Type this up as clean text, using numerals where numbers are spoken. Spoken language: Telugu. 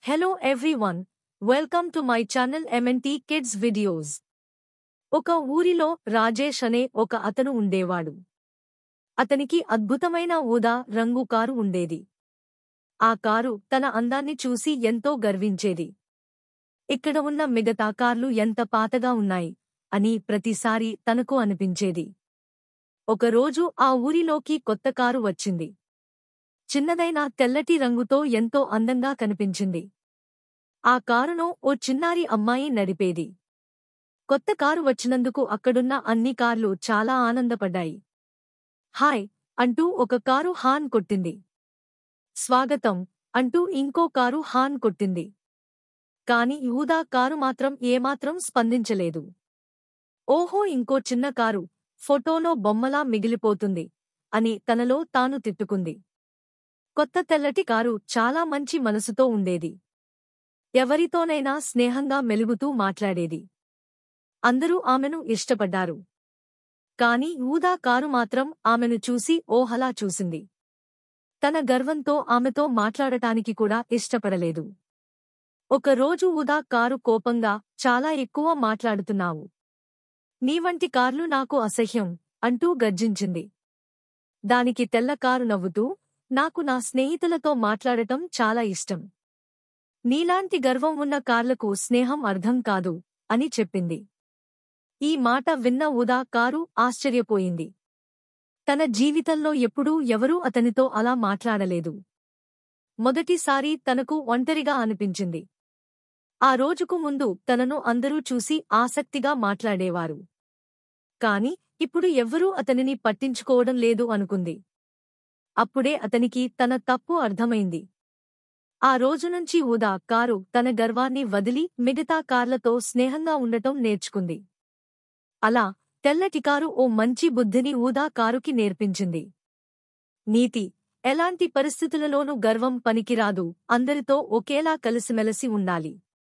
Hello everyone, welcome to my channel MNT Kids Videos. ఒక ఊరిలో రాజేష్ అనే ఒక అతను ఉండేవాడు. అతనికి అద్భుతమైన ఊదా రంగు కారు ఉండేది. ఆ కారు తన అందాన్ని చూసి ఎంతో గర్వించేది. ఇక్కడ ఉన్న మిగతా కార్లు ఎంత పాతగా ఉన్నాయి అని ప్రతిసారి తనకు అనిపించేది. ఒకరోజు ఆ ఊరిలోకి కొత్త కారు వచ్చింది. చిన్నదైన తెల్లటి రంగుతో ఎంతో అందంగా కనిపించింది. ఆ కారును ఓ చిన్నారి అమ్మాయి నడిపేది. కొత్త కారు వచ్చినందుకు అక్కడున్న అన్ని కార్లు చాలా ఆనందపడ్డాయి. హాయ్ అంటూ ఒక కారు హార్న్ కొట్టింది. స్వాగతం అంటూ ఇంకో కారు హార్న్ కొట్టింది. కాని ఊదా కారు మాత్రం ఏమాత్రం స్పందించలేదు. ఓహో, ఇంకో చిన్న కారు ఫోటోలో బొమ్మలా మిగిలిపోతుంది అని తనలో తాను తిట్టుకుంది. కొత్త తెల్లటి కారు చాలా మంచి మనసుతో ఉండేది. ఎవరితోనైనా స్నేహంగా మెలుగుతూ మాట్లాడేది. అందరూ ఆమెను ఇష్టపడ్డారు. కాని ఊదా కారు మాత్రం ఆమెను చూసి ఓహలా చూసింది. తన గర్వంతో ఆమెతో మాట్లాడటానికి కూడా ఇష్టపడలేదు. ఒకరోజు ఊదా కారు కోపంగా, చాలా ఎక్కువ మాట్లాడుతున్నావు. నీవంటి కార్లు నాకు అసహ్యం అంటూ గర్జించింది. దానికి తెల్ల కారు నవ్వుతూ, నాకు నా స్నేహితులతో మాట్లాడటం చాలా ఇష్టం. నీలాంటి గర్వం ఉన్న కార్లకు స్నేహం అర్థం కాదు అని చెప్పింది. ఈ మాట విన్న ఊదా కారు ఆశ్చర్యపోయింది. తన జీవితంలో ఎప్పుడూ ఎవరూ అతనితో అలా మాట్లాడలేదు. మొదటిసారి తనకు ఒంటరిగా అనిపించింది. ఆ రోజుకు ముందు తనను అందరూ చూసి ఆసక్తిగా మాట్లాడేవారు. కాని ఇప్పుడు ఎవ్వరూ అతనిని పట్టించుకోవడం లేదు అనుకుంది. అప్పుడే అతనికి తన తప్పు అర్థమైంది. ఆ రోజునుంచి ఊదా కారు తన గర్వాన్ని వదిలి మిగతా కార్లతో స్నేహంగా ఉండటం నేర్చుకుంది. అలా తెల్లటి కారు ఓ మంచి బుద్ధిని ఊదా కారుకి నేర్పించింది. నీతి: ఎలాంటి పరిస్థితులలోనూ గర్వం పనికిరాదు, అందరితో ఒకేలా కలిసిమెలసి ఉండాలి.